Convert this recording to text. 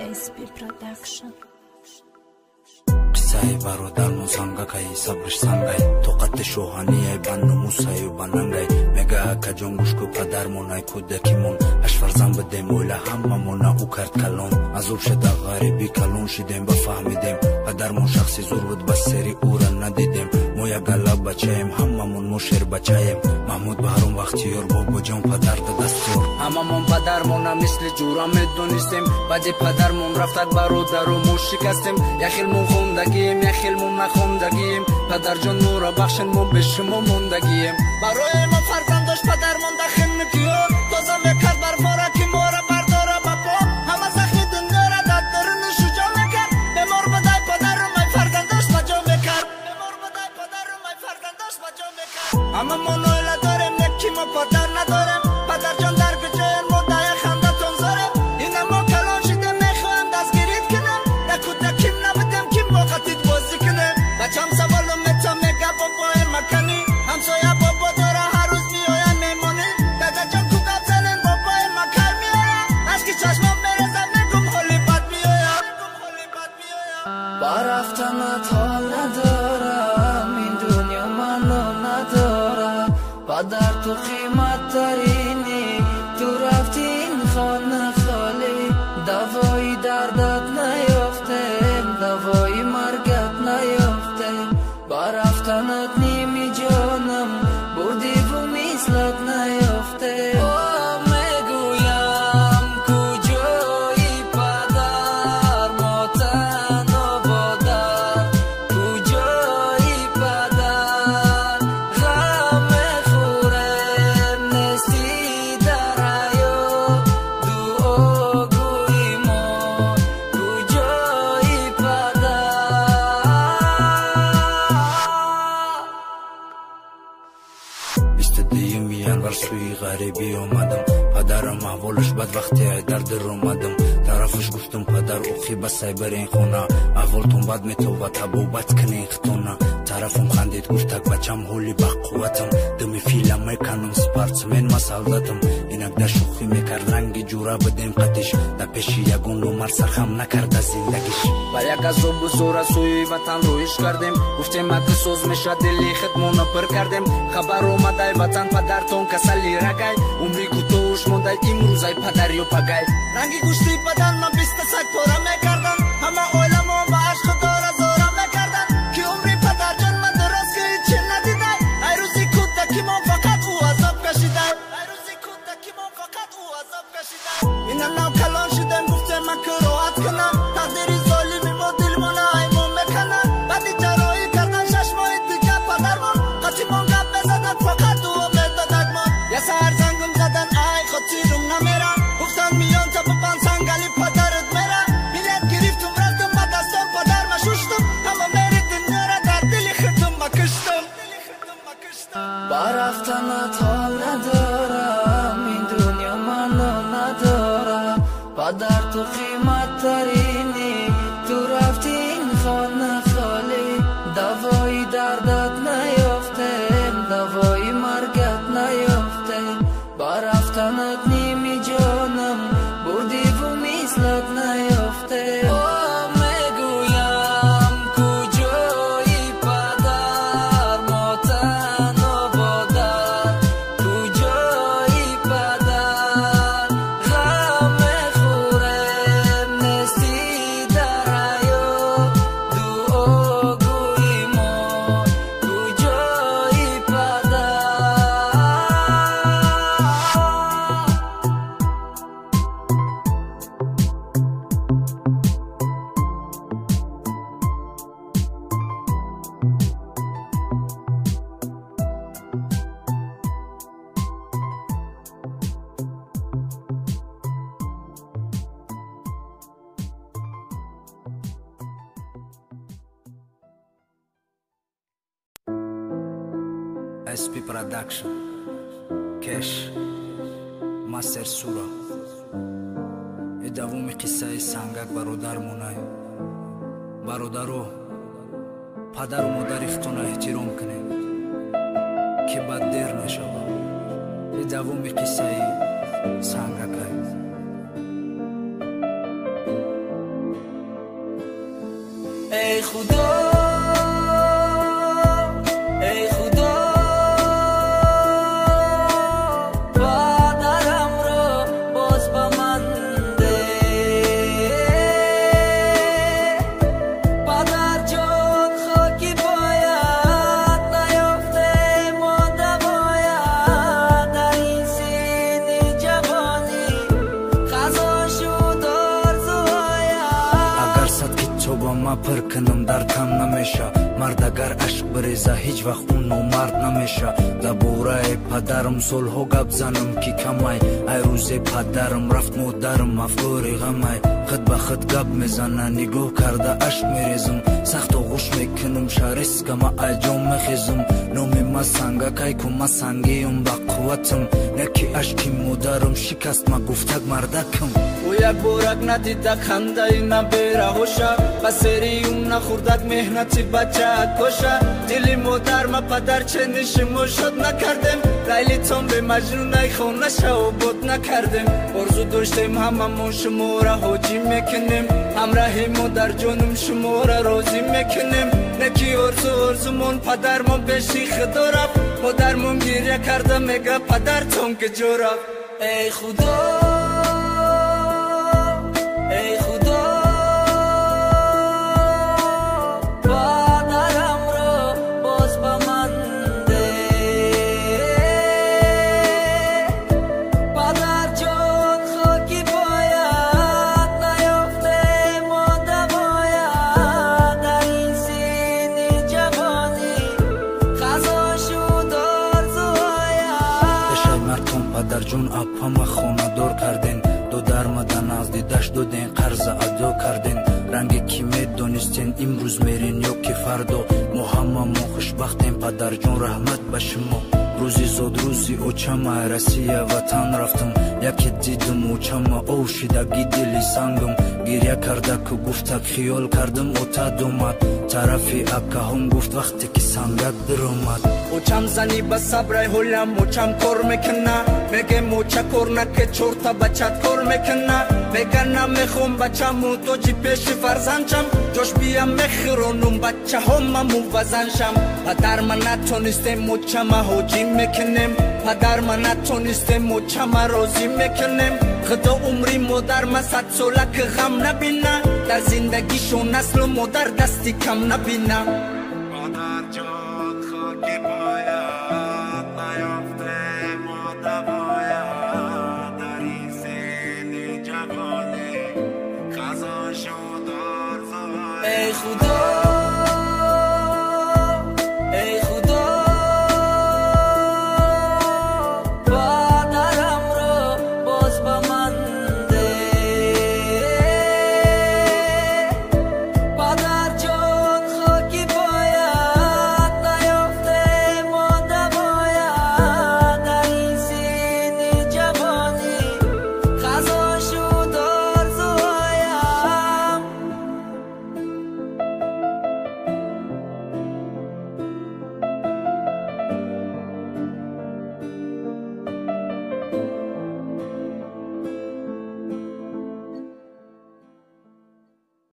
SP Production. Qisai barodarmon sangakay sabrish sangay toqat shohaniyay bannumusay banangay mega akajon gushku padarmonay kudakimon ashfarzan bedem oila hammamona u kard kalon azub shada g'aribi kalon shidem ba fahmidem padarmon shakhsi zurud bas seri ura nadidem moya galab bachayem hammamon musher bachayem mahmud baharon vaqtiyor bobojon padar da dastur hammamon padarmona misli jura medonistem baje padarmon raftak barodaru mushikastem yaxilmon خوندگیم یک خیلمون نخوندگیم پدر جان نورا بخشن ما به شما موندگیم برای ما فرزنداش پدر مونده خیلی کیو تازه میکرد بر فارا که ما را برداره بپا همه زخمی دنیا را در درون شجا میکرد بمار بدای پدر رو مای فرزنداش بجا میکرد بمار بدای پدر رو مای فرزنداش بجا میکرد همه ما نویله داریم نکی ما پدر نداریم پدر جان در گجاین ما دای خنده تنزاریم اینه ما کلان شده میخوایم دستگیرید کنیم نکودکیم نبودیم کیم وقتید بازی کنیم بچم سوالو میتم میگه بابای مکنی همسایه بابا داره هر روز میاین میمانی دادا جان کو گپ زنن بابای مکر میاین اشکی چشمم میرزم میگم حالی بد میاین برفتنت حال ندارم این دنیا منو ندارم پدر تو قیمت ترینی تو رفتی این خانه خالی دوایی دردت نیافتم دوایی مرگت نیافتم برفتنت نیمی جانم بردی و مثلت نیافتم میگویم کجایی پدر ما تنها بادر کجایی پدر غم میخورم نستی در حیات دعاگوی ما کجایی پدر بیستدیم ینور سوی غریبی اومدم پدرم احوالش بد وقتی در در اومدم طرفش گفتم پدر اوخی بسای برین خونه احوالتون بد میتو و تبوبت کنین خطونه طرفم خندید گفتک بچم هولی با قوتم دمی فیلم میکنم سپارتسمن ما سالداتم اینک در شوخی میکر رنگی جورا بدیم قدش در پیشی یگون نمر سرخم نکرد از زندگیش با یک از بزرگ سوی وطن رویش کردیم گفتیم اگه سوز میشه دلی خدمونو پر کردیم خبر اومده وطن پدرتون کسلی رگای عمری کوتاهش مونده امروزای پدر یا پگای رنگی گوشتی بدن من 20 سگ پاره میکردن همه اویلمو با عشق داره زورا میکردن که عمری پدر جان من درست که هیچی ندیده ای روزی کودکی ما فقط او عذاب کشیده ای روزی کودکی ما فقط او عذاب کشیده اینم نو کلان شدم گفتم من که راحت کنم تقدیری ظالمی با دلمون ایمون میکنن بعدی جرایی کردن 6 ماه دیگه پدرمون قطیمون گپ بزدن فقط او میدادک من یه سهر زنگم زدن ای خطیرم نمیرن گفتن میان تا بپن سنگلی پدرت میره بیلت گرفتم رفتم با دستم پدر مشوشتم اما میری دنیا را در دلی خودم بکشتم برفتنت حال ندارم این دنیا منو ندارم پدر تو قیمت ترینی تو رفتی این خانه خالی دوایی دردت نیافتم دوایی مرگت نیافتم برفتنت نیمی جانم بردی و مثلت نیافتم میگویم کجایی پدر ما تنها بادر کجایی پدر غم میخورم نستی در حیات دعاگوی ما کجایی پدر SP Production Cash Master Sura ادامه قصه سنگک برادرمونای برادرو پدر و مادر اختون احترام کنیم که بعد دیر نشود ادامه قصه سنگک мереза ҳеҷ вақт он номард намеша забораи падарам солҳо гап занам ки камай ай рӯзе падарам рафт модарам афкори ғамай хит ба хит гап мезана нигоҳ карда ашк мерезам сахт оғӯш мекунам шарискама айҷон мехезам номи ма сангакай ку ма сангиям ба қувватам яки ашки модарам шикаст ма гуфтак мардакам او یک بورک ندیدک خنده نبیره هوشه بسری اون نخوردک مهنتی بچه کشه دلی مادر ما پدر چنشمو شد نکردیم لیلی تون به مجنونای خونه شو بود نکردیم ارزو داشتیم هممون شما را حاجی میکنیم همراهی مادر جونم شما را روزی میکنیم نکی ارزومون پدرمون بشی خدا رفت مادرمون گریه کرده میگه پدر تون که جو رفت ای خدا ای خدا پدرم رو باز با من ده پدر جان خاکی باید نیافته مانده باید در این سین جوانی خزا شد آرزوهاید بشای مردم پدر جون اپا خانه دار کردین дармадан аз дидаш доден қарза адо карден ранге ки медонистен имрӯз мерин ё ки фардо мо ҳамамо хушбахтем падарҷон раҳмат ба шумо рӯзи зод рӯзи очама россия ватан рафтам яке дидам очама овшидаги дили сангам гирья кардаку гуфтак хиёл кардам отад омад тарафи акаҳом гуфт вақте ки сангак диромад очам зани ба сабрай ҳолам очам кор мекуна меге моча кор наке чорта бачат кор мекуна мега намехом бача муҳтоҷи пеши фарзандшам ҷош биям мехиронум бачаҳомаму вазаншам падар ма натонистем мочама ҳоҷӣ мекунем падар ма натонистем мочама розӣ мекунем худо умри модар ма 100 сола ки ғам набина дар зиндагишон наслу модар дасти кам набина